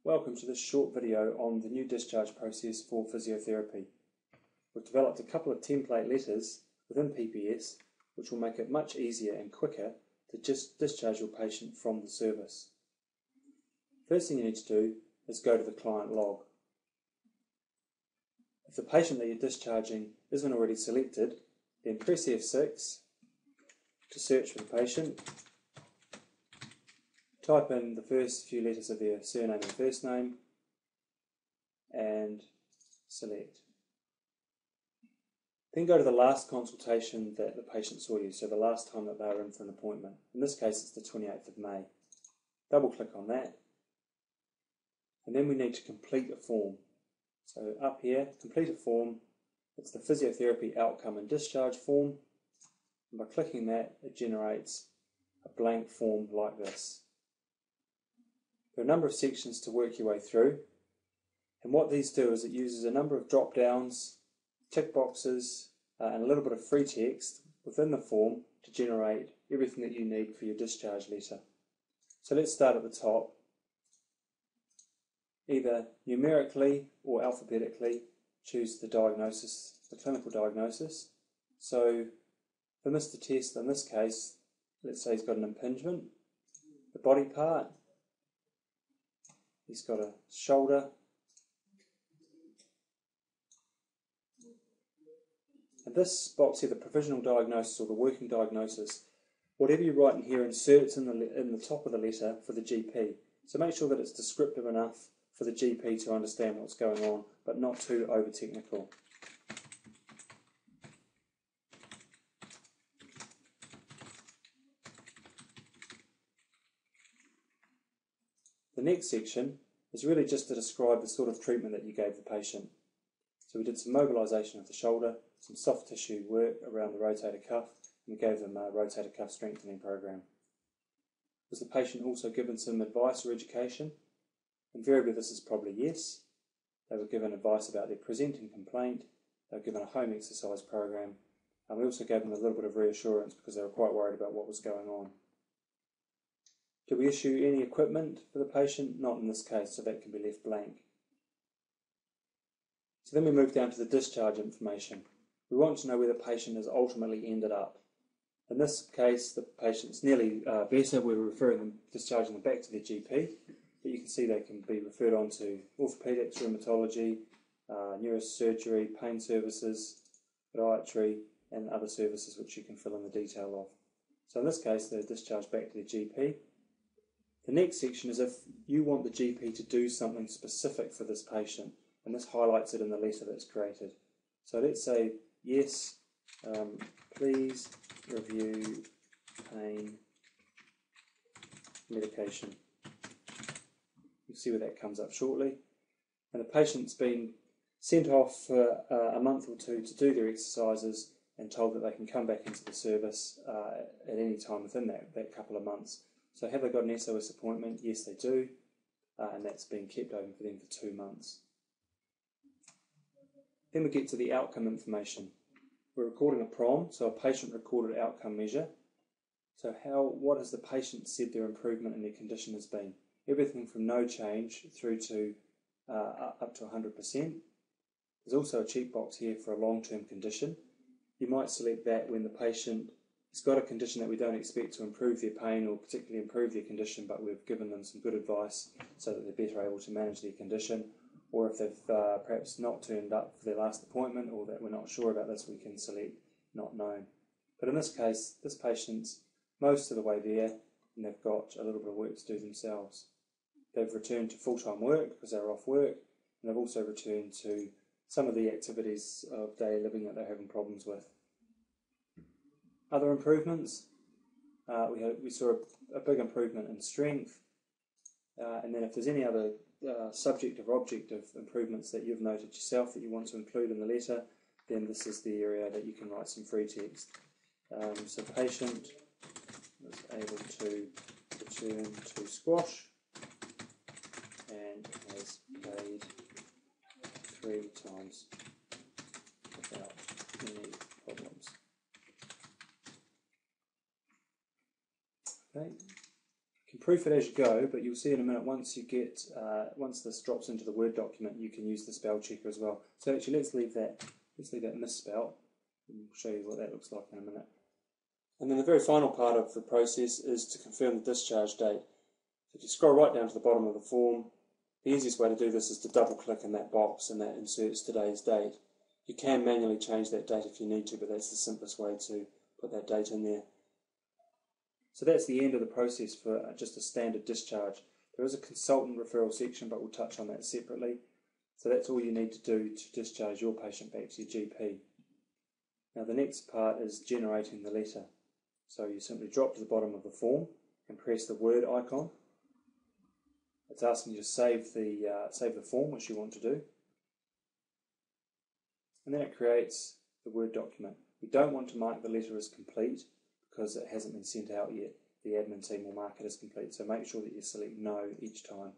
Welcome to this short video on the new discharge process for physiotherapy. We've developed a couple of template letters within PPS which will make it much easier and quicker to just discharge your patient from the service. First thing you need to do is go to the client log. If the patient that you're discharging isn't already selected, then press F6 to search for the patient. Type in the first few letters of their surname and first name and select. Then go to the last consultation that the patient saw you, so the last time that they were in for an appointment. In this case it's the 28th of May. Double click on that and then we need to complete a form. So up here, complete a form. It's the physiotherapy outcome and discharge form, and by clicking that it generates a blank form like this. There are a number of sections to work your way through, and what these do is it uses a number of drop downs, tick boxes and a little bit of free text within the form to generate everything that you need for your discharge letter. So let's start at the top. Either numerically or alphabetically choose the diagnosis, the clinical diagnosis. So for Mr. Test, in this case, let's say he's got an impingement. The body part, he's got a shoulder, and this box here, the provisional diagnosis or the working diagnosis, whatever you write in here inserts in the top of the letter for the GP. So make sure that it's descriptive enough for the GP to understand what's going on, but not too over technical. The next section is really just to describe the sort of treatment that you gave the patient. So we did some mobilisation of the shoulder, some soft tissue work around the rotator cuff, and we gave them a rotator cuff strengthening program. Was the patient also given some advice or education? Invariably this is probably yes. They were given advice about their presenting complaint, they were given a home exercise program, and we also gave them a little bit of reassurance because they were quite worried about what was going on. Did we issue any equipment for the patient? Not in this case, so that can be left blank. So then we move down to the discharge information. We want to know where the patient has ultimately ended up. In this case, the patient's nearly better. We're referring them, discharging them back to their GP. But you can see they can be referred on to orthopaedics, rheumatology, neurosurgery, pain services, podiatry, and other services which you can fill in the detail of. So in this case, they're discharged back to their GP. The next section is if you want the GP to do something specific for this patient, and this highlights it in the letter that's created. So let's say, yes, please review pain medication. You'll see where that comes up shortly. And the patient's been sent off for a month or two to do their exercises and told that they can come back into the service at any time within that couple of months. So have they got an SOS appointment? Yes, they do, and that's been kept open for them for 2 months. Then we get to the outcome information. We're recording a PROM, so a patient recorded outcome measure. So what has the patient said their improvement in their condition has been? Everything from no change through to up to 100%. There's also a checkbox here for a long-term condition. You might select that when the patient has got a condition that we don't expect to improve their pain or particularly improve their condition, but we've given them some good advice so that they're better able to manage their condition, or if they've perhaps not turned up for their last appointment or that we're not sure about this, we can select not known. But in this case, this patient's most of the way there and they've got a little bit of work to do themselves. They've returned to full-time work because they were off work, and they've also returned to some of the activities of daily living that they're having problems with. Other improvements, we saw a big improvement in strength, and then if there's any other subjective or objective improvements that you've noted yourself that you want to include in the letter, then this is the area that you can write some free text. So patient was able to return to squash and has played 3 times without any problems. Okay. You can proof it as you go, but you'll see in a minute once this drops into the Word document, you can use the spell checker as well. So actually, let's leave that misspelt, and we'll show you what that looks like in a minute. And then the very final part of the process is to confirm the discharge date. So if you scroll right down to the bottom of the form, the easiest way to do this is to double click in that box, and that inserts today's date. You can manually change that date if you need to, but that's the simplest way to put that date in there. So that's the end of the process for just a standard discharge. There is a consultant referral section, but we'll touch on that separately. So that's all you need to do to discharge your patient back to your GP. Now the next part is generating the letter. So you simply drop to the bottom of the form and press the Word icon. It's asking you to save the form, which you want to do. And then it creates the Word document. We don't want to mark the letter as complete because it hasn't been sent out yet. The admin team will mark it as complete, so make sure that you select No each time.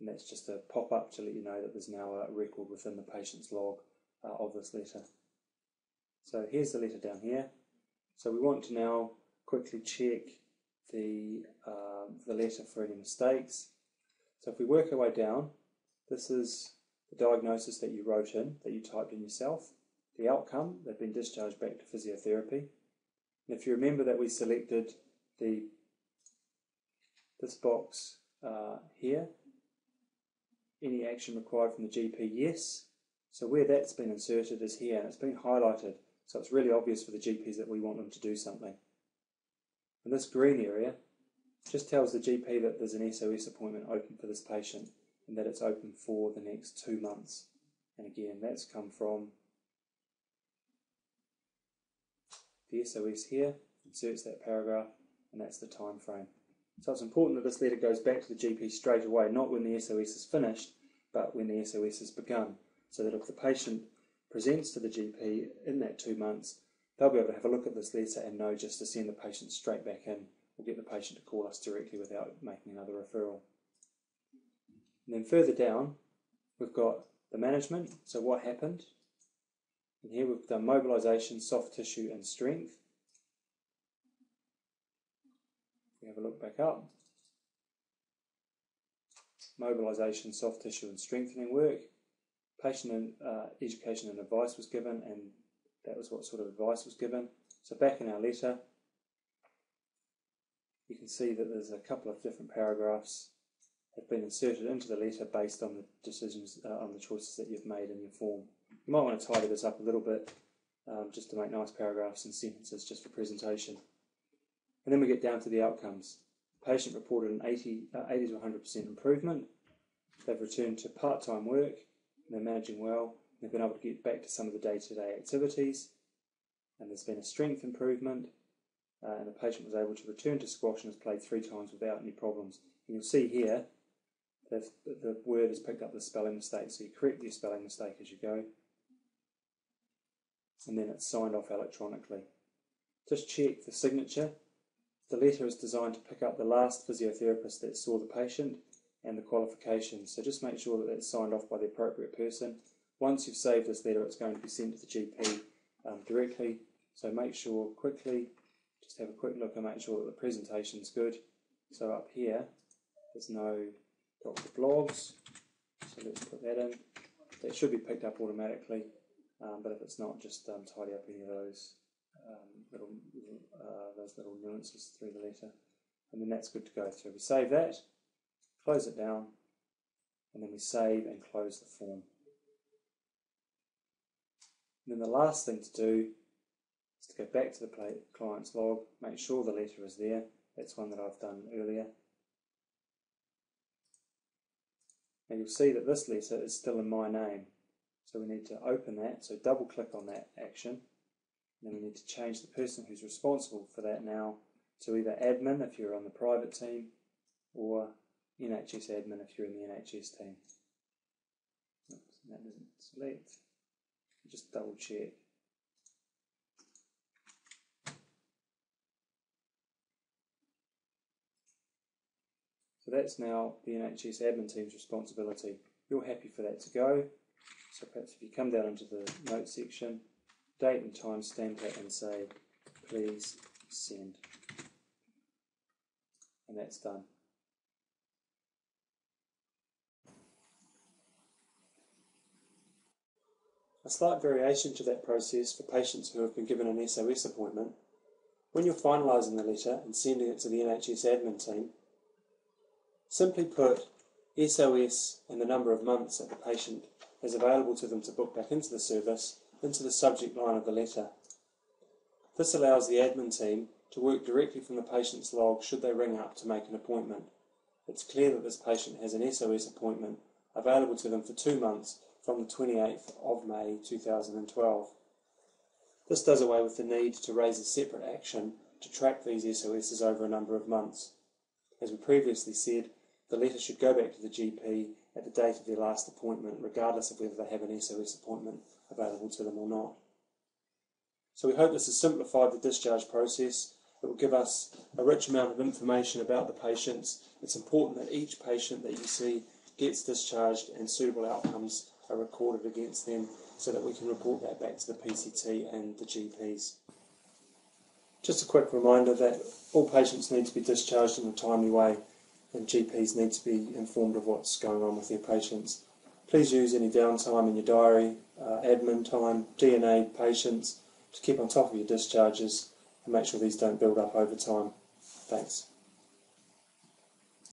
And that's just a pop-up to let you know that there's now a record within the patient's log of this letter. So here's the letter down here. So we want to now quickly check the letter for any mistakes. So if we work our way down, this is the diagnosis that you wrote in, that you typed in yourself. The outcome, they've been discharged back to physiotherapy. And if you remember that we selected this box here, any action required from the GP, yes. So where that's been inserted is here, and it's been highlighted. So it's really obvious for the GPs that we want them to do something. And this green area just tells the GP that there's an SOS appointment open for this patient and that it's open for the next 2 months. And again, that's come from the SOS here, inserts that paragraph, and that's the time frame. So it's important that this letter goes back to the GP straight away, not when the SOS is finished, but when the SOS has begun, so that if the patient presents to the GP in that 2 months, they'll be able to have a look at this letter and know just to send the patient straight back in, or get the patient to call us directly without making another referral. And then further down, we've got the management, so what happened. And here we've done mobilisation, soft tissue and strength. We have a look back up. Mobilisation, soft tissue and strengthening work. Patient and education and advice was given, and that was what sort of advice was given. So back in our letter, you can see that there's a couple of different paragraphs that have been inserted into the letter based on the decisions, on the choices that you've made in your form. You might want to tidy this up a little bit, just to make nice paragraphs and sentences just for presentation. And then we get down to the outcomes. The patient reported an 80 to 100% improvement. They've returned to part-time work. They're managing well. They've been able to get back to some of the day-to-day activities. And there's been a strength improvement. And the patient was able to return to squash and has played 3 times without any problems. And you'll see here that the Word has picked up the spelling mistake, so you correct your spelling mistake as you go. And then it's signed off electronically. Just check the signature. The letter is designed to pick up the last physiotherapist that saw the patient and the qualifications, so just make sure that that's signed off by the appropriate person. Once you've saved this letter, it's going to be sent to the GP directly, so make sure quickly, just have a quick look and make sure that the presentation's good. So up here, there's no doctor blogs, so let's put that in. That should be picked up automatically, but if it's not, just tidy up any of those little nuances through the letter, and then that's good to go through. We save that, close it down, and then we save and close the form. And then the last thing to do is to go back to the client's log, make sure the letter is there. That's one that I've done earlier. Now you'll see that this letter is still in my name, so we need to open that, so double click on that action. Then we need to change the person who's responsible for that now to either admin if you're on the private team, or NHS admin if you're in the NHS team. Oops, that doesn't select. Just double check. So that's now the NHS admin team's responsibility. You're happy for that to go. So perhaps if you come down into the notes section, date and time, stamp it and say, please send. and that's done. A slight variation to that process for patients who have been given an SOS appointment: when you're finalising the letter and sending it to the NHS admin team, simply put SOS and the number of months that the patient is available to them to book back into the service into the subject line of the letter. This allows the admin team to work directly from the patient's log should they ring up to make an appointment. It's clear that this patient has an SOS appointment available to them for 2 months from the 28th of May 2012. This does away with the need to raise a separate action to track these SOSs over a number of months. As we previously said, the letter should go back to the GP at the date of their last appointment, regardless of whether they have an SOS appointment available to them or not. So we hope this has simplified the discharge process. It will give us a rich amount of information about the patients. It's important that each patient that you see gets discharged and suitable outcomes are recorded against them so that we can report that back to the PCT and the GPs. Just a quick reminder that all patients need to be discharged in a timely way, and GPs need to be informed of what's going on with their patients. Please use any downtime in your diary, admin time, DNA, patients, to keep on top of your discharges and make sure these don't build up over time. Thanks.